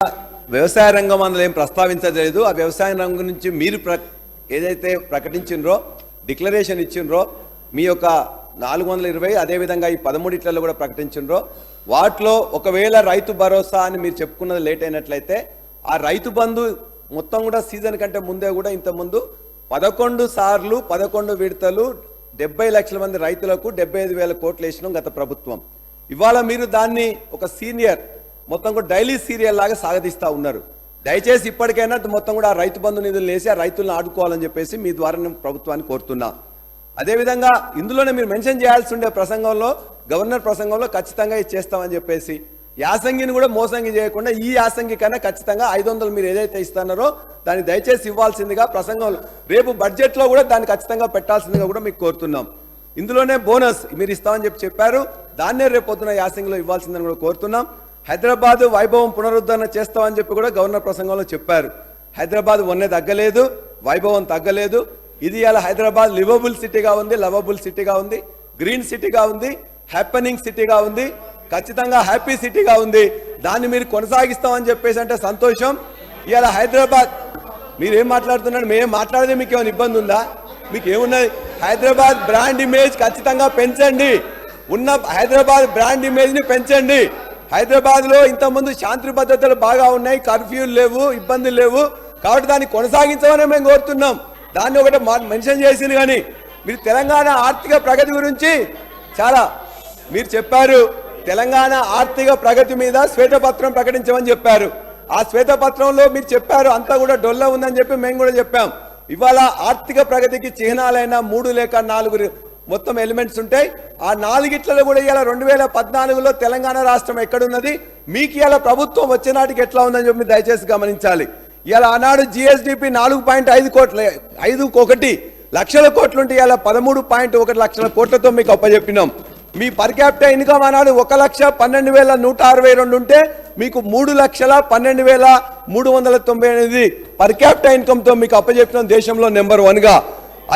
వ్యవసాయ రంగం అందులో ఏం ప్రస్తావించలేదు. ఆ వ్యవసాయ రంగం నుంచి మీరు ఏదైతే ప్రకటించినరో డిక్లరేషన్ ఇచ్చినరో మీ యొక్క 420 అదేవిధంగా ఈ 13 కూడా ప్రకటించినరో వాటిలో ఒకవేళ రైతు భరోసా అని మీరు చెప్పుకున్నది లేట్ అయినట్లయితే ఆ రైతు బంధు మొత్తం కూడా సీజన్ కంటే ముందే కూడా ఇంతకుముందు 11 సార్లు 11 విడతలు 70 లక్షల మంది రైతులకు 75,000 కోట్లు వేసినాం గత ప్రభుత్వం. ఇవాళ మీరు దాన్ని ఒక సీనియర్ మొత్తం కూడా డైలీ సీరియల్ లాగా సాగదీస్తా ఉన్నారు. దయచేసి ఇప్పటికైనా మొత్తం కూడా ఆ రైతు బంధు నిధులు వేసి ఆ రైతులను ఆడుకోవాలని చెప్పేసి మీ ద్వారా నేను ప్రభుత్వాన్ని కోరుతున్నా. అదేవిధంగా ఇందులోనే మీరు మెన్షన్ చేయాల్సి ఉండే ప్రసంగంలో గవర్నర్ ప్రసంగంలో ఖచ్చితంగా ఇది చేస్తామని చెప్పేసి యాసంగిని కూడా మోసంగి చేయకుండా ఈ యాసంగి కన్నా ఖచ్చితంగా 500 మీరు ఏదైతే ఇస్తున్నారో దాన్ని దయచేసి ఇవ్వాల్సిందిగా ప్రసంగంలో రేపు బడ్జెట్లో కూడా దాన్ని ఖచ్చితంగా పెట్టాల్సిందిగా కూడా మీకు కోరుతున్నాం. ఇందులోనే బోనస్ మీరు ఇస్తామని చెప్పారు, దాన్నే రేపు పొద్దున యాసంగిలో ఇవ్వాల్సిందని కూడా కోరుతున్నాం. హైదరాబాద్ వైభవం పునరుద్ధరణ చేస్తామని చెప్పి కూడా గవర్నర్ ప్రసంగంలో చెప్పారు. హైదరాబాద్ వన్నే తగ్గలేదు, వైభవం తగ్గలేదు. ఇది ఇలా హైదరాబాద్ లివబుల్ సిటీగా ఉంది, లవబుల్ సిటీగా ఉంది, గ్రీన్ సిటీగా ఉంది, హ్యాపెనింగ్ సిటీగా ఉంది, ఖచ్చితంగా హ్యాపీ సిటీగా ఉంది. దాన్ని మీరు కొనసాగిస్తామని చెప్పేసి అంటే సంతోషం. ఇలా హైదరాబాద్ మీరు ఏం మాట్లాడుతున్నారు, మేము మాట్లాడితే మీకు ఏమైనా ఇబ్బంది ఉందా? మీకు ఏమున్నది? హైదరాబాద్ బ్రాండ్ ఇమేజ్ ఖచ్చితంగా పెంచండి. ఉన్న హైదరాబాద్ బ్రాండ్ ఇమేజ్ని పెంచండి. హైదరాబాద్లో ఇంతకుముందు శాంతి భద్రతలు బాగా ఉన్నాయి, కర్ఫ్యూలు లేవు, ఇబ్బందులు లేవు, కాబట్టి దాన్ని కొనసాగించమని మేము కోరుతున్నాం. దాన్ని ఒకటి మెన్షన్ చేసింది. కానీ మీరు తెలంగాణ ఆర్థిక ప్రగతి గురించి చాలా మీరు చెప్పారు. తెలంగాణ ఆర్థిక ప్రగతి మీద శ్వేతపత్రం ప్రకటించమని చెప్పారు. ఆ శ్వేతపత్రంలో మీరు చెప్పారు అంతా కూడా డొల్ల ఉందని చెప్పి మేము కూడా చెప్పాం. ఇవాళ ఆర్థిక ప్రగతికి చిహ్నాలైన 3 లేక 4 మొత్తం ఎలిమెంట్స్ ఉంటాయి. ఆ 4 కూడా ఇవాళ 2014లో తెలంగాణ రాష్ట్రం ఎక్కడున్నది, మీకు ఇవాళ ప్రభుత్వం వచ్చే నాటికి ఎట్లా ఉందని చెప్పి దయచేసి గమనించాలి. ఇవాళ ఆనాడు జిఎస్డిపి 4.5 లక్షల కోట్లు ఉంటే ఇవాళ 13.1 లక్షల కోట్లతో మీకు అప్పచెప్పినాం. మీ పర్ క్యాపిటల్ ఇన్కమ్ ఆనాడు 1,12,162 ఉంటే మీకు 3,12,398 పర్ క్యాపిటల్ ఇన్కమ్ తో మీకు అప్పచెప్పినాం దేశంలో నెంబర్ 1గా.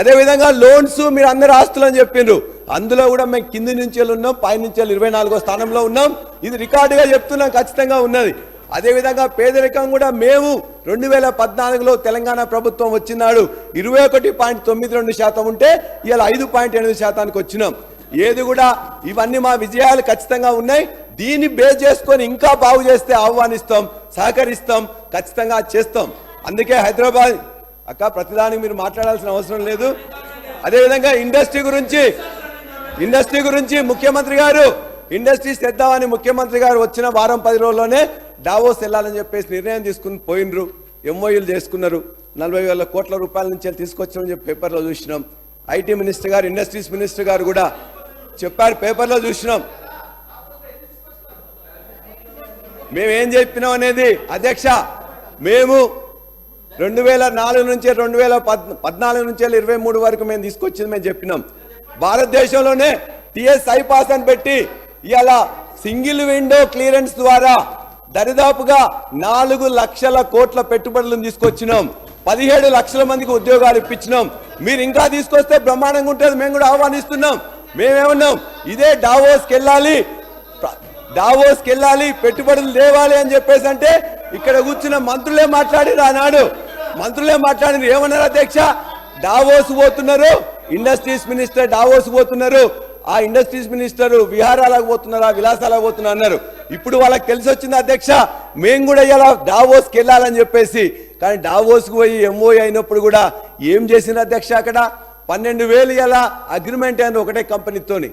అదేవిధంగా లోన్స్ మీరు అందరు ఆస్తులు అని చెప్పిండ్రు, అందులో కూడా మేము కింది నుంచి ఉన్నాం, పై నుంచి 24వ స్థానంలో ఉన్నాం. ఇది రికార్డుగా చెప్తున్నాం, ఖచ్చితంగా ఉన్నది. అదేవిధంగా పేదరికం కూడా మేము 2014లో తెలంగాణ ప్రభుత్వం వచ్చినాడు 21.92% ఉంటే ఇవాళ 5.8% వచ్చినాం. ఏది కూడా ఇవన్నీ మా విజయాలు ఖచ్చితంగా ఉన్నాయి. దీన్ని బేస్ చేసుకొని ఇంకా బాగు చేస్తే ఆహ్వానిస్తాం, సహకరిస్తాం, ఖచ్చితంగా చేస్తాం. అందుకే హైదరాబాద్ అక్క ప్రతిదానికి మీరు మాట్లాడాల్సిన అవసరం లేదు. అదేవిధంగా ఇండస్ట్రీ గురించి ముఖ్యమంత్రి గారు ఇండస్ట్రీస్ తెద్దామని ముఖ్యమంత్రి గారు వచ్చిన వారం 10 రోజుల్లోనే డావోస్ వెళ్ళాలని చెప్పేసి నిర్ణయం తీసుకుని పోయినరు. ఎంఓయూలు చేసుకున్నారు. 40,000 కోట్ల రూపాయల నుంచి తీసుకొచ్చామని చెప్పి పేపర్లో చూసినాం. ఐటీ మినిస్టర్ గారు, ఇండస్ట్రీస్ మినిస్టర్ గారు కూడా చెప్పారు, పేపర్లో చూసినాం. మేమేం చెప్పినాం అనేది అధ్యక్ష, మేము 2004 నుంచి 2014 నుంచి 23 వరకు మేము తీసుకొచ్చింది మేము చెప్పినాం. భారతదేశంలోనే టిఎస్ఐ పాస్ అని పెట్టి ఇవాళ సింగిల్ విండో క్లియరెన్స్ ద్వారా దరిదాపుగా 4 లక్షల కోట్ల పెట్టుబడులను తీసుకొచ్చినాం. 17 లక్షల మందికి ఉద్యోగాలు ఇప్పించినాం. మీరు ఇంకా తీసుకొస్తే బ్రహ్మాండంగా ఉంటుంది, మేము కూడా ఆహ్వానిస్తున్నాం. మేమేమన్నాం, ఇదే డావోస్కి వెళ్ళాలి, పెట్టుబడులు తేవాలి అని చెప్పేసి అంటే ఇక్కడ కూర్చున్న మంత్రులే మాట్లాడారు. ఆనాడు మంత్రులే మాట్లాడారు. ఏమన్నారు అధ్యక్ష? డావోస్ పోతున్నారు, ఇండస్ట్రీస్ మినిస్టర్ డావోస్ పోతున్నారు, ఆ ఇండస్ట్రీస్ మినిస్టర్ విహారాలకు పోతున్నారా, విలాసాలకు పోతున్నారు అన్నారు. ఇప్పుడు వాళ్ళకి తెలిసి వచ్చింది అధ్యక్ష, మేము కూడా ఇలా డావోస్కి వెళ్ళాలని చెప్పేసి. కానీ డావోస్కి పోయి ఎంఓఏ అయినప్పుడు కూడా ఏం చేసింది అధ్యక్ష? అక్కడ 12,000 ఇలా అగ్రిమెంట్ అయిన ఒకటే కంపెనీతోని.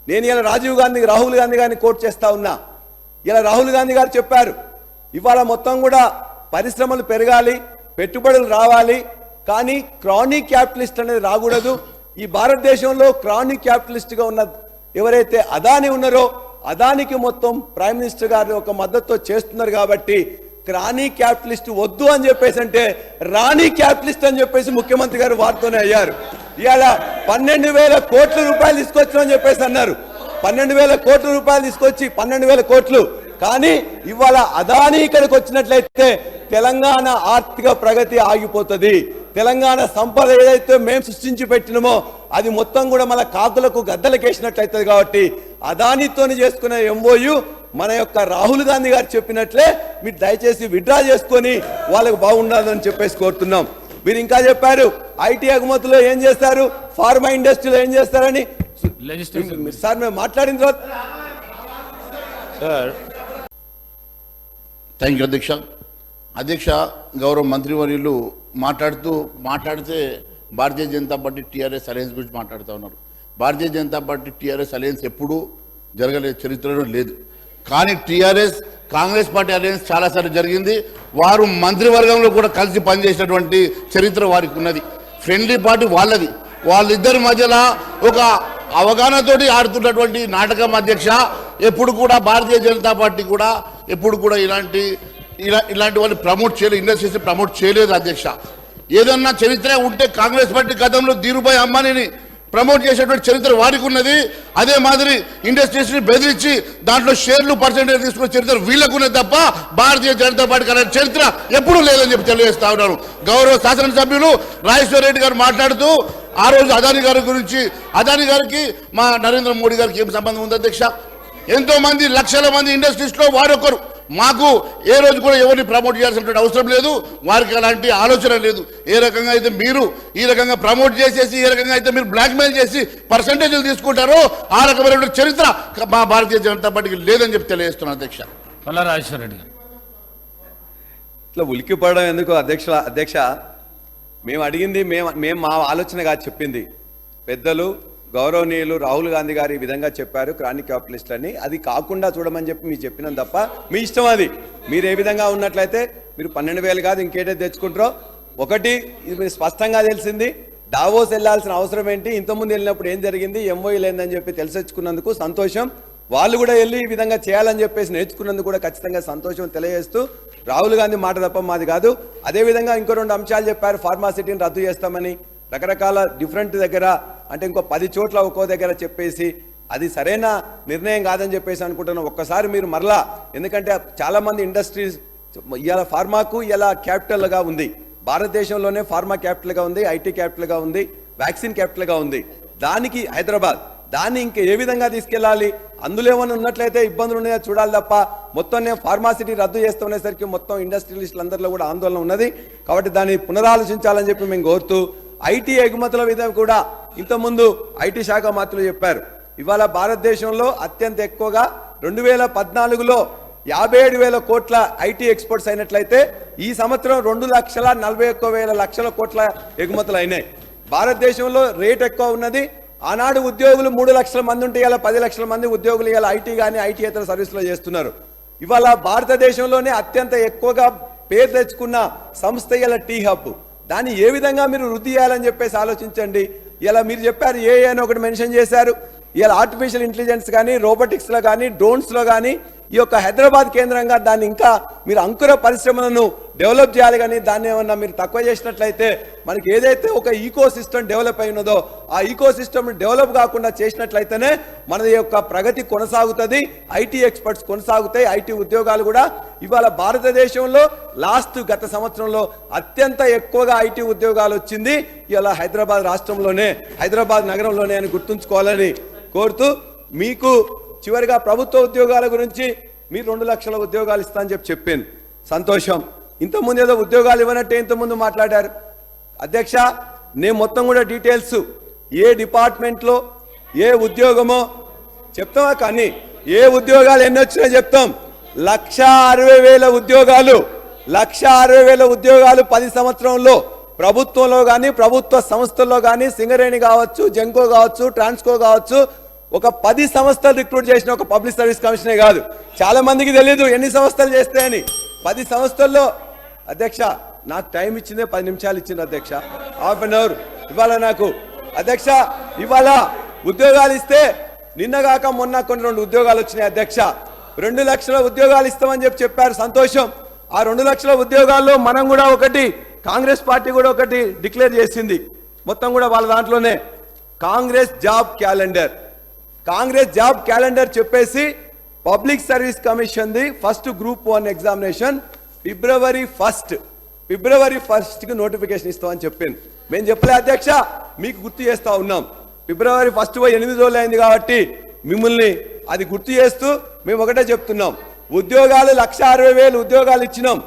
నేను ఇలా రాహుల్ గాంధీ గారిని కోట్ చేస్తా ఉన్నా. ఇలా రాహుల్ గాంధీ గారు చెప్పారు, ఇవాళ మొత్తం కూడా పరిశ్రమలు పెరగాలి, పెట్టుబడులు రావాలి, కానీ క్రానిక్ క్యాపిటలిస్ట్ అనేది రాకూడదు. ఈ భారతదేశంలో క్రానిక్ క్యాపిటలిస్ట్గా ఉన్న ఎవరైతే అదాని ఉన్నారో అదానికి మొత్తం ప్రైమ్ మినిస్టర్ గారు ఒక మద్దతుతో చేస్తున్నారు. కాబట్టి క్రానిక్ క్యాపిటలిస్ట్ వద్దు అని చెప్పేసి అంటే రాణి క్యాపిటలిస్ట్ అని చెప్పేసి ముఖ్యమంత్రి గారు వారితోనే అయ్యారు. ఇవాళ 12,000 కోట్ల రూపాయలు తీసుకొచ్చామని చెప్పేసి అన్నారు. 12,000 కోట్ల రూపాయలు తీసుకొచ్చి 12,000 కోట్లు. కానీ ఇవాళ అదాని ఇక్కడికి వచ్చినట్లయితే తెలంగాణ ఆర్థిక ప్రగతి ఆగిపోతుంది. తెలంగాణ సంపద ఏదైతే మేము సృష్టించి పెట్టినామో అది మొత్తం కూడా మన కాకులకు గద్దలకేసినట్లయితది. కాబట్టి అదానితోని చేసుకునే ఎంఓయు మన యొక్క రాహుల్ గాంధీ గారు చెప్పినట్లే మీరు దయచేసి విత్డ్రా చేసుకొని వాళ్ళకు బాగుండాలని చెప్పేసి కోరుతున్నాం. మీరు ఇంకా చెప్పారు ఐటీ ఎగుమతులు ఏం చేస్తారు, ఫార్మా ఇండస్ట్రీలో ఏం చేస్తారని. సార్ మేము మాట్లాడిన తర్వాత థ్యాంక్ యూ అధ్యక్ష గౌరవ మంత్రివర్యులు మాట్లాడితే Bharatiya Janata party TRS alliance గురించి మాట్లాడుతూ ఉన్నారు. Bharatiya Janata party TRS alliance ఎప్పుడూ జరగలేదు, చరిత్రలో లేదు. కానీ టీఆర్ఎస్ కాంగ్రెస్ పార్టీ అలయన్స్ చాలాసార్లు జరిగింది. వారు మంత్రివర్గంలో కూడా కలిసి పనిచేసినటువంటి చరిత్ర వారికి ఉన్నది. ఫ్రెండ్లీ పార్టీ వాళ్ళది. వాళ్ళిద్దరి మధ్యలో ఒక అవగాహనతోటి ఆడుతున్నటువంటి నాటకం అధ్యక్ష. ఎప్పుడు కూడా భారతీయ జనతా పార్టీ కూడా ఎప్పుడు కూడా ఇలాంటి వాళ్ళు ప్రమోట్ చేయలేదు, ఇండస్ట్రీస్ ప్రమోట్ చేయలేదు అధ్యక్ష. ఏదన్నా చరిత్ర ఉంటే కాంగ్రెస్ పార్టీ గతంలో ధీరుభాయ్ అంబానీని ప్రమోట్ చేసేటువంటి చరిత్ర వారికి ఉన్నది. అదే మాదిరి ఇండస్ట్రీస్ని బెదిరించి దాంట్లో షేర్లు పర్సెంటేజ్ తీసుకునే చరిత్ర వీళ్ళకున్నది తప్ప భారతీయ జనతా పార్టీకి అనే చరిత్ర ఎప్పుడూ లేదని చెప్పి తెలియజేస్తా ఉన్నారు. గౌరవ శాసనసభ్యులు రాజేశ్వర రెడ్డి గారు మాట్లాడుతూ ఆ రోజు అదానీ గారి గురించి, అదానీ గారికి మా నరేంద్ర మోడీ గారికి ఏం సంబంధం ఉంది అధ్యక్ష? ఎంతో మంది లక్షల మంది ఇండస్ట్రీస్లో వారొకరు. మాకు ఏ రోజు కూడా ఎవరిని ప్రమోట్ చేయాల్సినటువంటి అవసరం లేదు, వారికి అలాంటి ఆలోచన లేదు. ఏ రకంగా అయితే మీరు ఈ రకంగా ప్రమోట్ చేసేసి, ఏ రకంగా అయితే మీరు బ్లాక్మెయిల్ చేసి పర్సంటేజ్లు తీసుకుంటారో ఆ రకమైన చరిత్ర మా భారతీయ జనతా పార్టీకి లేదని చెప్పి తెలియజేస్తున్నాను అధ్యక్ష. రాజేశ్వర రెడ్డి గారు ఇట్లా ఉలిక్కిపడడం ఎందుకు అధ్యక్ష? మేము అడిగింది మేము మా ఆలోచన కాదు చెప్పింది. పెద్దలు గౌరవనీయులు రాహుల్ గాంధీ గారు ఈ విధంగా చెప్పారు క్రానిక్ క్యాపిటలిస్టులని. అది కాకుండా చూడమని చెప్పి మీరు చెప్పినాం తప్ప మీ ఇష్టం అది. మీరు ఏ విధంగా ఉన్నట్లయితే మీరు 12,000 కాదు ఇంకేటైతే తెచ్చుకుంటారో. ఒకటి ఇది మీరు స్పష్టంగా తెలిసింది, డావోస్ వెళ్ళాల్సిన అవసరం ఏంటి, ఇంతకుముందు వెళ్ళినప్పుడు ఏం జరిగింది, ఎంఓఈ లేదని చెప్పి తెలిసొచ్చుకున్నందుకు సంతోషం. వాళ్ళు కూడా వెళ్ళి ఈ విధంగా చేయాలని చెప్పేసి నేర్చుకున్నందుకు కూడా ఖచ్చితంగా సంతోషం తెలియజేస్తూ, రాహుల్ గాంధీ మాట తప్ప మాది కాదు. అదేవిధంగా ఇంకో 2 అంశాలు చెప్పారు. ఫార్మాసిటీని రద్దు చేస్తామని రకరకాల డిఫరెంట్ దగ్గర, అంటే ఇంకో 10 చోట్ల ఒక్కో దగ్గర చెప్పేసి అది సరైన నిర్ణయం కాదని చెప్పేసి అనుకుంటున్నాం. ఒక్కసారి మీరు మరలా, ఎందుకంటే చాలామంది ఇండస్ట్రీస్ ఇలా ఫార్మాకు ఇలా క్యాపిటల్గా ఉంది, భారతదేశంలోనే ఫార్మా క్యాపిటల్గా ఉంది, ఐటీ క్యాపిటల్గా ఉంది, వ్యాక్సిన్ క్యాపిటల్గా ఉంది. దానికి హైదరాబాద్, దాన్ని ఇంకా ఏ విధంగా తీసుకెళ్ళాలి, అందులో ఏమైనా ఉన్నట్లయితే ఇబ్బందులు ఉన్నాయో చూడాలి తప్ప మొత్తం నేను ఫార్మాసిటీ రద్దు చేస్తునేసరికి మొత్తం ఇండస్ట్రియలిస్టులందరిలో కూడా ఆందోళన ఉన్నది. కాబట్టి దాన్ని పునరాలోచించాలని చెప్పి మేము కోరుతూ, ఐటీ ఎగుమతుల విధంగా కూడా ఇంతకుముందు ఐటీ శాఖ మంత్రులు చెప్పారు. ఇవాళ భారతదేశంలో అత్యంత ఎక్కువగా 2014లో 57,000 కోట్ల ఐటీ ఎక్స్పోర్ట్స్ అయినట్లయితే ఈ సంవత్సరం 2,41,000 కోట్ల ఎగుమతులు అయినాయి. భారతదేశంలో రేట్ ఎక్కువ ఉన్నది. ఆనాడు ఉద్యోగులు 3 లక్షల మంది ఉంటే ఇలా 10 లక్షల మంది ఉద్యోగులు ఇలా ఐటీ కానీ ఐటీయేతర సర్వీసులో చేస్తున్నారు. ఇవాళ భారతదేశంలోనే అత్యంత ఎక్కువగా పేరు తెచ్చుకున్న సంస్థ ఇలా టీ హబ్. దాన్ని ఏ విధంగా మీరు వృద్ధి చేయాలని చెప్పేసి ఆలోచించండి. ఇలా మీరు చెప్పారు ఏ అని ఒకటి మెన్షన్ చేశారు. ఇలా ఆర్టిఫిషియల్ ఇంటెలిజెన్స్ కానీ, రోబోటిక్స్లో కానీ, డ్రోన్స్లో కానీ ఈ యొక్క హైదరాబాద్ కేంద్రంగా దాన్ని ఇంకా మీరు అంకుర పరిశ్రమలను డెవలప్ చేయాలి. కానీ దాన్ని ఏమన్నా మీరు తక్కువ చేసినట్లయితే మనకి ఏదైతే ఒక ఈకో సిస్టమ్ డెవలప్ అయినదో ఆ ఈకో సిస్టమ్ డెవలప్ కాకుండా చేసినట్లయితేనే మన యొక్క ప్రగతి కొనసాగుతుంది, ఐటీ ఎక్స్పర్ట్స్ కొనసాగుతాయి, ఐటీ ఉద్యోగాలు కూడా. ఇవాళ భారతదేశంలో గత సంవత్సరంలో అత్యంత ఎక్కువగా ఐటీ ఉద్యోగాలు వచ్చింది ఇలా హైదరాబాద్ రాష్ట్రంలోనే, హైదరాబాద్ నగరంలోనే అని గుర్తుంచుకోవాలని కోరుతూ, మీకు చివరిగా ప్రభుత్వ ఉద్యోగాల గురించి మీరు 2 లక్షల ఉద్యోగాలు ఇస్తా అని చెప్పాను. సంతోషం. ఇంతకుముందు ఏదో ఉద్యోగాలు ఇవ్వనట్టే ఇంతకుముందు మాట్లాడారు అధ్యక్ష. నేను మొత్తం కూడా డీటెయిల్స్ ఏ డిపార్ట్మెంట్లో ఏ ఉద్యోగమో చెప్తామా, కానీ ఏ ఉద్యోగాలు ఎన్ని వచ్చినా చెప్తాం. 1,60,000 ఉద్యోగాలు, 1,60,000 ఉద్యోగాలు 10 సంవత్సరంలో ప్రభుత్వంలో కానీ, ప్రభుత్వ సంస్థల్లో కానీ, సింగరేణి కావచ్చు, జెంకో కావచ్చు, ట్రాన్స్కో కావచ్చు, ఒక 10 సంస్థలు రిక్రూట్ చేసిన ఒక పబ్లిక్ సర్వీస్ కమిషనే కాదు. చాలా మందికి తెలియదు ఎన్ని సంస్థలు చేస్తాయని. 10 సంస్థల్లో అధ్యక్ష నాకు టైం ఇచ్చిందే 10 నిమిషాలు ఇచ్చింది అధ్యక్ష, హాఫ్ అన్ అవర్. ఇవాళ నాకు అధ్యక్ష ఇవాళ ఉద్యోగాలు ఇస్తే నిన్నగాక మొన్న కొన్ని 2 ఉద్యోగాలు వచ్చినాయి అధ్యక్ష. 2 లక్షల ఉద్యోగాలు ఇస్తామని చెప్పారు, సంతోషం. ఆ 2 లక్షల ఉద్యోగాల్లో మనం కూడా ఒకటి, కాంగ్రెస్ పార్టీ కూడా ఒకటి డిక్లేర్ చేసింది. మొత్తం కూడా వాళ్ళ దాంట్లోనే కాంగ్రెస్ జాబ్ క్యాలెండర్ చెప్పేసి పబ్లిక్ సర్వీస్ కమిషన్ ది ఫస్ట్ గ్రూప్ 1 ఎగ్జామినేషన్ ఫిబ్రవరి 1కి నోటిఫికేషన్ ఇస్తామని చెప్పింది. మేము చెప్పలే అధ్యక్ష, మీకు గుర్తు చేస్తా ఉన్నాం. ఫిబ్రవరి 1 8 రోజులు అయింది కాబట్టి మిమ్మల్ని అది గుర్తు చేస్తూ మేము ఒకటే చెప్తున్నాం, ఉద్యోగాలు 1,60,000 ఉద్యోగాలు ఇచ్చినాం,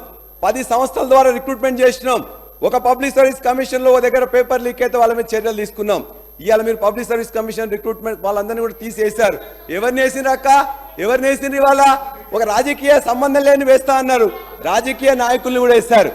10 సంస్థల ద్వారా రిక్రూట్మెంట్ చేసినాం, ఒక పబ్లిక్ సర్వీస్ కమిషన్లో ఒక దగ్గర పేపర్ లీక్ అయితే వాళ్ళ మీద చర్యలు తీసుకున్నాం. ఇవాళ మీరు పబ్లిక్ సర్వీస్ కమిషన్ రిక్రూట్మెంట్ వాళ్ళందరినీ కూడా తీసేశారు. ఎవరిని వేసినారక్క? ఎవరిని వేసింది? ఇవాళ ఒక రాజకీయ సంబంధం లేని వేస్తా అన్నారు, రాజకీయ నాయకుల్ని కూడా వేశారు.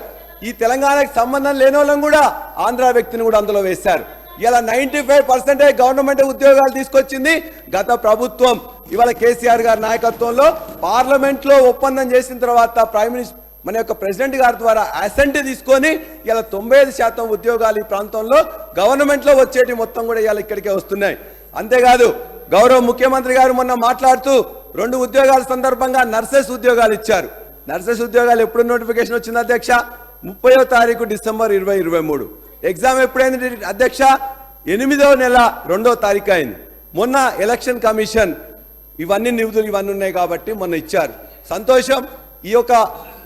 ఈ తెలంగాణకి సంబంధం లేని వాళ్ళని కూడా ఆంధ్ర వ్యక్తిని కూడా అందులో వేశారు. ఇలా 95% గవర్నమెంట్ ఉద్యోగాలు తీసుకొచ్చింది గత ప్రభుత్వం. ఇవాళ కేసీఆర్ గారి నాయకత్వంలో పార్లమెంట్ లో ఒప్పందం చేసిన తర్వాత ప్రైమ్ మినిస్టర్ మన యొక్క ప్రెసిడెంట్ గారి ద్వారా అసెంట్ తీసుకొని ఇలా 95% ఉద్యోగాలు ఈ ప్రాంతంలో గవర్నమెంట్ లో వచ్చేటి మొత్తం కూడా ఇలా ఇక్కడికే వస్తున్నాయి. అంతేకాదు గౌరవ ముఖ్యమంత్రి గారు మొన్న మాట్లాడుతూ 2 ఉద్యోగాల సందర్భంగా నర్సెస్ ఉద్యోగాలు ఇచ్చారు. నర్సెస్ ఉద్యోగాలు ఎప్పుడు నోటిఫికేషన్ వచ్చింది అధ్యక్ష? 30వ తారీఖు డిసెంబర్ 2023. ఎగ్జామ్ ఎప్పుడైంది అధ్యక్ష? 8వ నెల 2వ తారీఖు అయింది. మొన్న ఎలక్షన్ కమిషన్ ఇవన్నీ నిధులు ఇవన్నీ ఉన్నాయి కాబట్టి మొన్న ఇచ్చారు. సంతోషం. ఈ యొక్క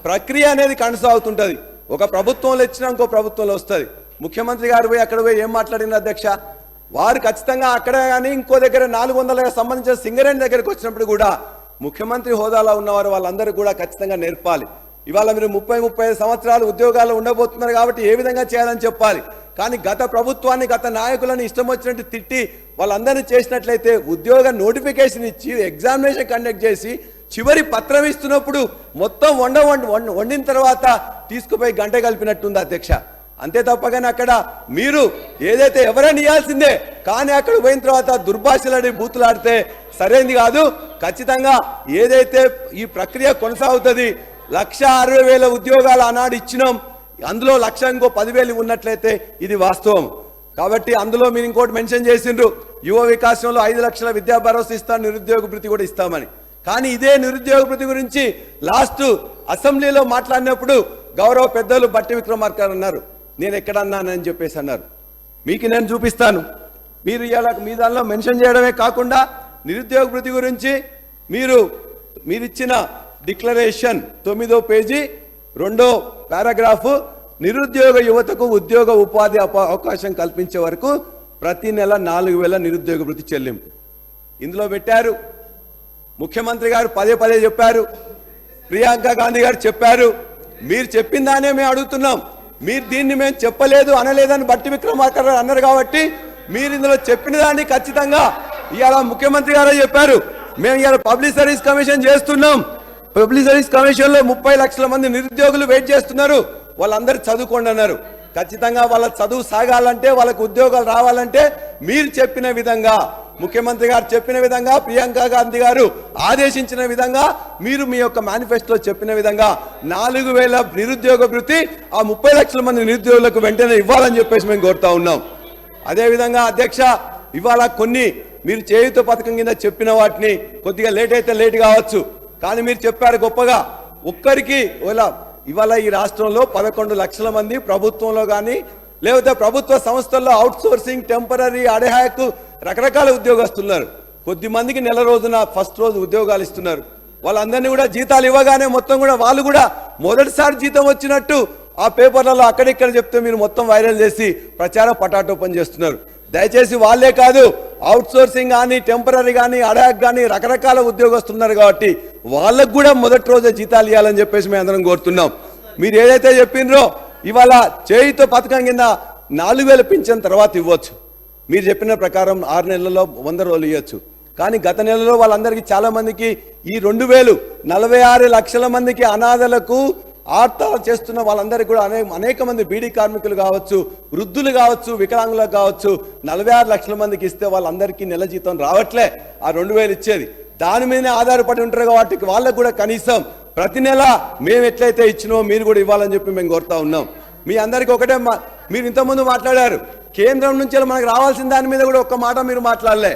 ప్రక్రియ అనేది కొనసాగుతుంటది. ఒక ప్రభుత్వంలో ఇచ్చినా ఇంకో ప్రభుత్వంలో వస్తుంది. ముఖ్యమంత్రి గారు పోయి అక్కడ పోయి ఏం మాట్లాడింది అధ్యక్ష? వారు ఖచ్చితంగా అక్కడ కానీ ఇంకో దగ్గర 400 సంబంధించిన సింగరేణి దగ్గరికి వచ్చినప్పుడు కూడా ముఖ్యమంత్రి హోదాలో ఉన్నవారు వాళ్ళందరూ కూడా ఖచ్చితంగా నేర్పాలి. ఇవాళ మీరు 30-35 సంవత్సరాలు ఉద్యోగాలు ఉండబోతున్నారు కాబట్టి ఏ విధంగా చేయాలని చెప్పాలి. కానీ గత ప్రభుత్వాన్ని గత నాయకులను ఇష్టం వచ్చినట్టు తిట్టి వాళ్ళందరినీ చేసినట్లయితే ఉద్యోగ నోటిఫికేషన్ ఇచ్చి ఎగ్జామినేషన్ కండక్ట్ చేసి చివరి పత్రం ఇస్తున్నప్పుడు మొత్తం వండిన తర్వాత తీసుకుపోయి గంట కలిపినట్టుంది అధ్యక్ష. అంతే తప్పగానే అక్కడ మీరు ఏదైతే ఎవరైనా ఇవ్వాల్సిందే, కానీ అక్కడ పోయిన తర్వాత దుర్భాషలాడి బూతులాడితే సరైనది కాదు. ఖచ్చితంగా ఏదైతే ఈ ప్రక్రియ కొనసాగుతుంది, 1,60,000 ఉద్యోగాలు ఆనాడు ఇచ్చినాం, అందులో 1,00,000 ఇంకో 10,000 ఉన్నట్లయితే ఇది వాస్తవం. కాబట్టి అందులో మీరు ఇంకోటి మెన్షన్ చేసిండ్రు, యువ వికాసంలో 5 లక్షల విద్యా భరోసా ఇస్తాను, నిరుద్యోగ భృతి కూడా ఇస్తామని. కానీ ఇదే నిరుద్యోగ భృతి గురించి లాస్ట్ అసెంబ్లీలో మాట్లాడినప్పుడు గౌరవ పెద్దలు బట్టి విక్రమార్క అన్నారు, నేను ఎక్కడన్నానని చెప్పేసి అన్నారు. మీకు నేను చూపిస్తాను. మీరు ఇలా మీ దానిలో మెన్షన్ చేయడమే కాకుండా నిరుద్యోగ భృతి గురించి మీరిచ్చిన డిక్లరేషన్ 9వ పేజీ 2వ పారాగ్రాఫ్, నిరుద్యోగ యువతకు ఉద్యోగ ఉపాధి అవకాశం కల్పించే వరకు ప్రతి నెల 4,000 నిరుద్యోగ భృతి చెల్లింపు ఇందులో పెట్టారు. ముఖ్యమంత్రి గారు పదే చెప్పారు, ప్రియాంక గాంధీ గారు చెప్పారు. మీరు చెప్పిన దానే మేము అడుగుతున్నాం. మీరు దీన్ని మేము చెప్పలేదు అనలేదని బట్టి విక్రమార్క అన్నారు కాబట్టి మీరు ఇందులో చెప్పిన దాన్ని ఖచ్చితంగా ఇవాళ ముఖ్యమంత్రి గారే చెప్పారు. మేము ఇవాళ పబ్లిక్ సర్వీస్ కమిషన్ చేస్తున్నాం. పబ్లిక్ సర్వీస్ కమిషన్ లో 30 లక్షల మంది నిరుద్యోగులు వెయిట్ చేస్తున్నారు, వాళ్ళందరూ చదువుకోండి అన్నారు. ఖచ్చితంగా వాళ్ళ చదువు సాగాలంటే, వాళ్ళకు ఉద్యోగాలు రావాలంటే మీరు చెప్పిన విధంగా, ముఖ్యమంత్రి గారు చెప్పిన విధంగా, ప్రియాంక గాంధీ గారు ఆదేశించిన విధంగా, మీరు మీ యొక్క మేనిఫెస్టోలో చెప్పిన విధంగా 4,000 నిరుద్యోగ భృతి ఆ 30 లక్షల మంది నిరుద్యోగులకు వెంటనే ఇవ్వాలని చెప్పేసి మేము కోరుతా ఉన్నాం. అదేవిధంగా అధ్యక్ష, ఇవాళ కొన్ని మీరు చేయుత పథకం కింద చెప్పిన వాటిని కొద్దిగా లేట్ అయితే లేట్ కావచ్చు, కానీ మీరు చెప్పారు గొప్పగా. ఒక్కరికి ఇవాళ ఈ రాష్ట్రంలో 11 లక్షల మంది ప్రభుత్వంలో కానీ లేకపోతే ప్రభుత్వ సంస్థల్లో అవుట్ సోర్సింగ్, టెంపరీ, అడహాక్ రకరకాల ఉద్యోగస్తున్నారు. కొద్ది మందికి నెల రోజున ఫస్ట్ రోజు ఉద్యోగాలు ఇస్తున్నారు. వాళ్ళందరినీ కూడా జీతాలు ఇవ్వగానే మొత్తం కూడా వాళ్ళు కూడా మొదటిసారి జీతం వచ్చినట్టు ఆ పేపర్లలో అక్కడిక్కడ చెప్తే మీరు మొత్తం వైరల్ చేసి ప్రచారం పటాటోపం చేస్తున్నారు. దయచేసి వాళ్ళే కాదు, అవుట్ సోర్సింగ్ కానీ, టెంపరీ కానీ, అడాక్ కానీ రకరకాల ఉద్యోగస్తున్నారు కాబట్టి వాళ్ళకు కూడా మొదటి రోజే జీతాలు ఇవ్వాలని చెప్పేసి మేము అందరం కోరుతున్నాం. మీరు ఏదైతే చెప్పినరో ఇవాళ చేయుత పథకం కింద 4,000 పింఛన్ తర్వాత ఇవ్వచ్చు. మీరు చెప్పిన ప్రకారం 6 నెలల్లో 100 రోజులు ఇవ్వచ్చు. కానీ గత నెలలో వాళ్ళందరికీ చాలా మందికి ఈ 2,000 46 లక్షల మందికి అనాథలకు ఆర్తాలు చేస్తున్న వాళ్ళందరికీ కూడా అనేక మంది బీడీ కార్మికులు కావచ్చు, వృద్ధులు కావచ్చు, వికలాంగులకు కావచ్చు 46 లక్షల మందికి ఇస్తే వాళ్ళందరికీ నెల జీతం రావట్లే. ఆ 2,000 ఇచ్చేది దాని మీదనే ఆధారపడి ఉంటారు కాబట్టి వాళ్ళకు కూడా కనీసం ప్రతి నెల మేము ఎట్లయితే ఇచ్చినామో మీరు కూడా ఇవ్వాలని చెప్పి మేము కోరుతా ఉన్నాం. మీ అందరికీ ఒకటే మీరు ఇంతకుముందు మాట్లాడారు, కేంద్రం నుంచి మనకు రావాల్సిన దాని మీద కూడా ఒక్క మాట మీరు మాట్లాడలే.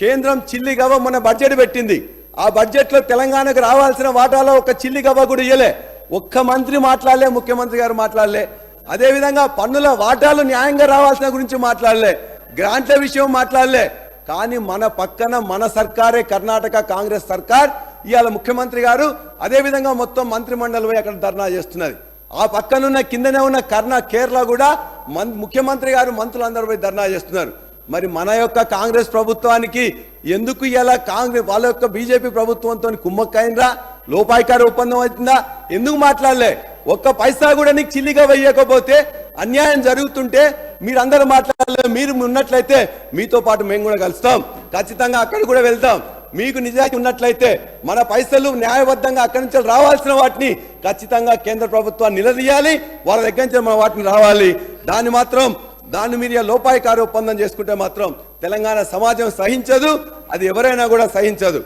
కేంద్రం చిల్లి గవ్వ మొన్న బడ్జెట్ పెట్టింది. ఆ బడ్జెట్లో తెలంగాణకు రావాల్సిన వాటాలో ఒక చిల్లి గవ్వ కూడా ఇయ్యలే. ఒక్క మంత్రి మాట్లాడలే, ముఖ్యమంత్రి గారు మాట్లాడలే. అదేవిధంగా పన్నుల వాటాలు న్యాయంగా రావాల్సిన గురించి మాట్లాడలే, గ్రాంట్ల విషయం మాట్లాడలే. కానీ మన పక్కన మన సర్కారే, కర్ణాటక కాంగ్రెస్ సర్కార్, ఇవాళ ముఖ్యమంత్రి గారు అదేవిధంగా మొత్తం మంత్రిమండలి పోయి అక్కడ ధర్నా చేస్తున్నది. ఆ పక్కనున్న కిందనే ఉన్న కేరళ కూడా ముఖ్యమంత్రి గారు మంత్రులందరూ పోయి ధర్నా చేస్తున్నారు. మరి మన యొక్క కాంగ్రెస్ ప్రభుత్వానికి ఎందుకు ఇలా కాంగ్రెస్ వాళ్ళ యొక్క బీజేపీ ప్రభుత్వంతో కుమ్మక్కైనరా, లోపాయికార ఒప్పందం అవుతుందా, ఎందుకు మాట్లాడలే? ఒక్క పైసా కూడా నీకు చిల్లిగా వేయకపోతే, అన్యాయం జరుగుతుంటే మీరందరూ మాట్లాడలే. మీరు ఉన్నట్లయితే మీతో పాటు మేము కూడా కలుస్తాం, ఖచ్చితంగా అక్కడ కూడా వెళ్తాం. మీకు నిజాయితీ ఉన్నట్లయితే మన పైసలు న్యాయబద్ధంగా అక్కడి నుంచి రావాల్సిన వాటిని ఖచ్చితంగా కేంద్ర ప్రభుత్వాన్ని నిలదీయాలి, వాళ్ళ దగ్గర నుంచి మన వాటిని రావాలి. దాన్ని మీరు లోపాయికార ఒప్పందం చేసుకుంటే మాత్రం తెలంగాణ సమాజం సహించదు, అది ఎవరైనా కూడా సహించదు.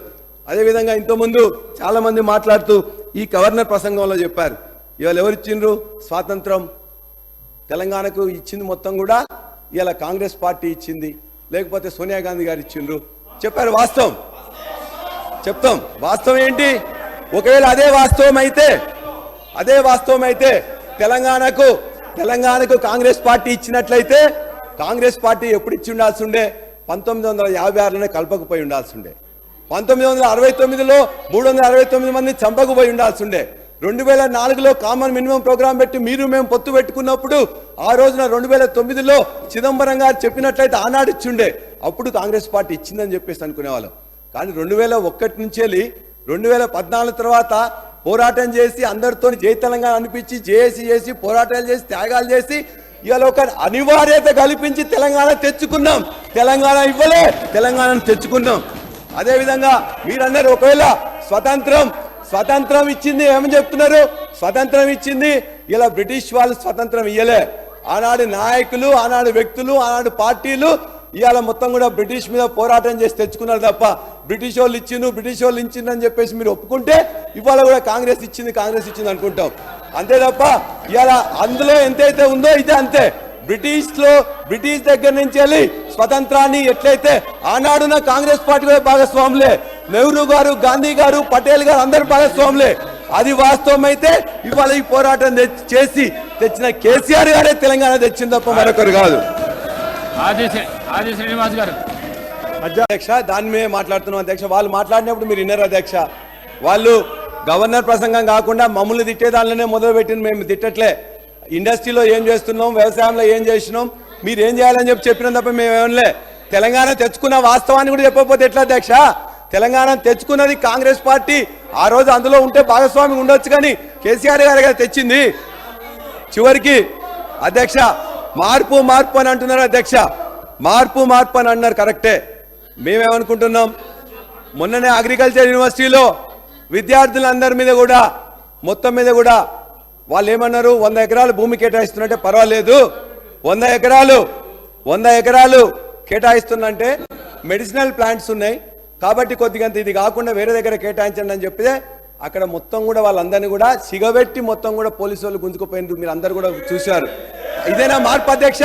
అదేవిధంగా ఇంతకుముందు చాలా మంది మాట్లాడుతూ ఈ గవర్నర్ ప్రసంగంలో చెప్పారు, ఇవాళ ఎవరు ఇచ్చిండ్రు స్వాతంత్రం? తెలంగాణకు ఇచ్చింది మొత్తం కూడా ఇవాళ కాంగ్రెస్ పార్టీ ఇచ్చింది, లేకపోతే సోనియా గాంధీ గారు ఇచ్చిండ్రు చెప్పారు. వాస్తవం చెప్తాం, వాస్తవం ఏంటి? ఒకవేళ అదే వాస్తవం అయితే తెలంగాణకు కాంగ్రెస్ పార్టీ ఇచ్చినట్లయితే కాంగ్రెస్ పార్టీ ఎప్పుడు ఇచ్చి ఉండాల్సి ఉండే? 1956లోనే కలపకపోయి ఉండాల్సి ఉండే. 1969లో 369 మంది చంపకపోయి ఉండాల్సి ఉండే. 2004లో కామన్ మినిమం ప్రోగ్రాం పెట్టి మీరు మేము పొత్తు పెట్టుకున్నప్పుడు ఆ రోజున 2009లో చిదంబరం గారు చెప్పినట్లయితే ఆనాడు ఇచ్చిండే, అప్పుడు కాంగ్రెస్ పార్టీ ఇచ్చిందని చెప్పేసి అనుకునేవాళ్ళం. కానీ 2001 నుంచి వెళ్ళి 2014 తర్వాత పోరాటం చేసి అందరితో జై తెలంగాణ అనిపించి జేఏసీ చేసి పోరాటాలు చేసి త్యాగాలు చేసి ఇవాళ ఒక అనివార్యత కల్పించి తెలంగాణ తెచ్చుకున్నాం. తెలంగాణ ఇవ్వలే, తెలంగాణను తెచ్చుకున్నాం. అదేవిధంగా మీరన్నారు ఒకవేళ స్వతంత్రం ఇచ్చింది ఏమని చెప్తున్నారు? స్వతంత్రం ఇచ్చింది ఇలా బ్రిటిష్ వాళ్ళు స్వతంత్రం ఇయ్యలే. ఆనాడు నాయకులు, ఆనాడు వ్యక్తులు, ఆనాడు పార్టీలు ఇవాళ మొత్తం కూడా బ్రిటిష్ మీద పోరాటం చేసి తెచ్చుకున్నారు తప్ప బ్రిటిష్ వాళ్ళు ఇచ్చిందని చెప్పేసి మీరు ఒప్పుకుంటే ఇవాళ కూడా కాంగ్రెస్ ఇచ్చింది అనుకుంటాం. అంతే తప్ప ఇవాళ అందులో ఎంతైతే ఉందో ఇదే అంతే. బ్రిటిష్ దగ్గర నుంచి వెళ్ళి స్వతంత్రాన్ని ఎట్లయితే ఆనాడున్న కాంగ్రెస్ పార్టీ కూడా భాగస్వాములే, నెహ్రూ గారు, గాంధీ గారు, పటేల్ గారు అందరు భాగస్వాములే. అది వాస్తవం అయితే ఇవాళ ఈ పోరాటం చేసి తెచ్చిన కేసీఆర్ గారే తెలంగాణ తెచ్చింది తప్ప మరొకరు కాదు. శ్రీనివాస్ గారు అధ్యక్ష, దాని మీద మాట్లాడుతున్నాం అధ్యక్ష. వాళ్ళు మాట్లాడినప్పుడు మీరు విన్నారు అధ్యక్ష. వాళ్ళు గవర్నర్ ప్రసంగం కాకుండా మమ్మల్ని తిట్టేదానిలోనే మొదలు పెట్టింది. మేము తిట్టట్లే. ఇండస్ట్రీలో ఏం చేస్తున్నాం, వ్యవసాయంలో ఏం చేసినాం, మీరు ఏం చేయాలని చెప్పినాం తప్ప మేము ఏమనలే. తెలంగాణ తెచ్చుకున్న వాస్తవాన్ని కూడా చెప్పకపోతే ఎట్లా అధ్యక్ష? తెలంగాణ తెచ్చుకున్నది కాంగ్రెస్ పార్టీ. ఆ రోజు అందులో ఉంటే భాగస్వామి ఉండొచ్చు, కానీ కేసీఆర్ గారు కదా తెచ్చింది. చివరికి అధ్యక్ష మార్పు అని అంటున్నారు అధ్యక్ష. మార్పు అని అన్నారు, కరెక్టే. మేమేమనుకుంటున్నాం, మొన్ననే అగ్రికల్చర్ యూనివర్సిటీలో విద్యార్థులందరి మీద కూడా మొత్తం మీద కూడా వాళ్ళు ఏమన్నారు, 100 ఎకరాలు భూమి కేటాయిస్తున్నట్టే పర్వాలేదు, 100 ఎకరాలు కేటాయిస్తున్నంటే మెడిసినల్ ప్లాంట్స్ ఉన్నాయి కాబట్టి కొద్దిగా ఇది కాకుండా వేరే దగ్గర కేటాయించండి అని చెప్పితే అక్కడ మొత్తం కూడా వాళ్ళందరినీ కూడా సిగబెట్టి మొత్తం కూడా పోలీసు వాళ్ళు గుంజుకుపోయినారు. మీరు అందరు కూడా చూశారు. ఇదేనా మార్పు అధ్యక్ష?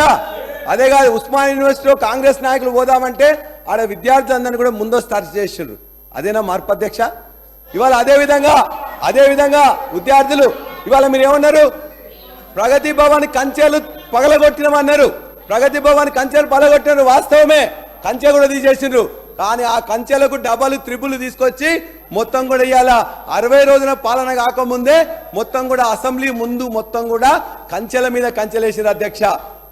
అదే కాదు, ఉస్మానియా యూనివర్సిటీలో కాంగ్రెస్ నాయకులు పోదామంటే ఆడ విద్యార్థులందరినీ కూడా ముందస్తు అరెస్ట్ చేసిండ్రు. అదేనా మార్పు అధ్యక్ష? ఇవాళ అదేవిధంగా విద్యార్థులు ఇవాళ మీరు ఏమన్నారు, ప్రగతి భవన్ కంచెలు పగలగొట్టినామన్నారు. ప్రగతి భవన్ కంచెలు పగలగొట్టినారు, వాస్తవమే. కంచె కూడా తీసేసిండ్రు. కానీ ఆ కంచెలకు డబల్ త్రిబుల్ తీసుకొచ్చి మొత్తం కూడా ఇవాళ 60 రోజుల పాలన కాకముందే మొత్తం కూడా అసెంబ్లీ ముందు మొత్తం కూడా కంచెల మీద కంచెలేసారు అధ్యక్ష.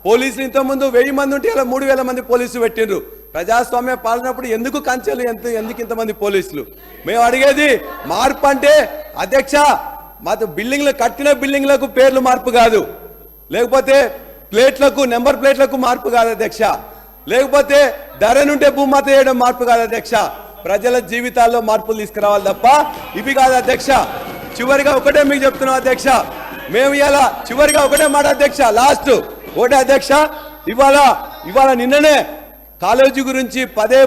పోలీసులు ఇంతకుముందు 1000 మంది ఉంటే ఇలా 3000 మంది పోలీసులు పెట్టిండ్రు. ప్రజాస్వామ్య పాలనప్పుడు ఎందుకు కంచెలు, ఎందుకు ఇంతమంది పోలీసులు? మేము అడిగేది మార్పు అంటే అధ్యక్ష, మాకు కట్టిన బిల్డింగ్లకు పేర్లు మార్పు కాదు, లేకపోతే నెంబర్ ప్లేట్లకు మార్పు కాదు అధ్యక్ష, లేకపోతే ధర నుండే భూమాత చేయడం మార్పు కాదు అధ్యక్ష. ప్రజల జీవితాల్లో మార్పులు తీసుకురావాలి తప్ప ఇవి కాదు అధ్యక్ష. చివరిగా ఒకటే మీకు చెప్తున్నాం అధ్యక్ష, మేము ఇవాళ చివరిగా ఒకటే మాట అధ్యక్ష, లాస్ట్ ఒకటే అధ్యక్ష. ఇవాళ నిన్ననే కాలేజీ గురించి పదే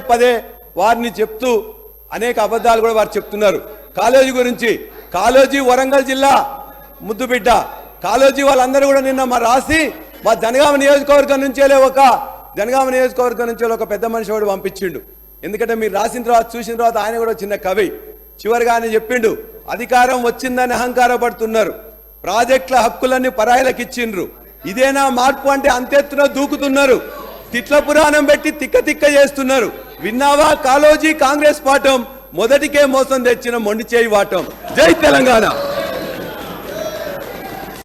వారిని చెప్తూ అనేక అబద్ధాలు కూడా వారు చెప్తున్నారు. కాలేజీ గురించి, కాలేజీ వరంగల్ జిల్లా ముద్దుబిడ్డ కాలేజీ వాళ్ళందరూ కూడా నిన్న మా జనగామ నియోజకవర్గం నుంచి ఒక పెద్ద మనిషి వాడు పంపించిండు. ఎందుకంటే మీరు రాసిన తర్వాత చూసిన తర్వాత ఆయన కూడా చిన్న కవి. చివరిగా ఆయన చెప్పిండు, అధికారం వచ్చిందని అహంకారపడుతున్నారు, ప్రాజెక్టుల హక్కులన్నీ పరాయిలకు ఇచ్చిండ్రు, ఇదేనా మార్పు అంటే అంతెత్తున దూకుతున్నారు, తిట్ల పురాణం పెట్టి తిక్క చేస్తున్నారు. విన్నావా కాలోజీ కాంగ్రెస్ పాఠం, మొదటికే మోసం తెచ్చిన మొండి చేయి వాటం. జై తెలంగాణ.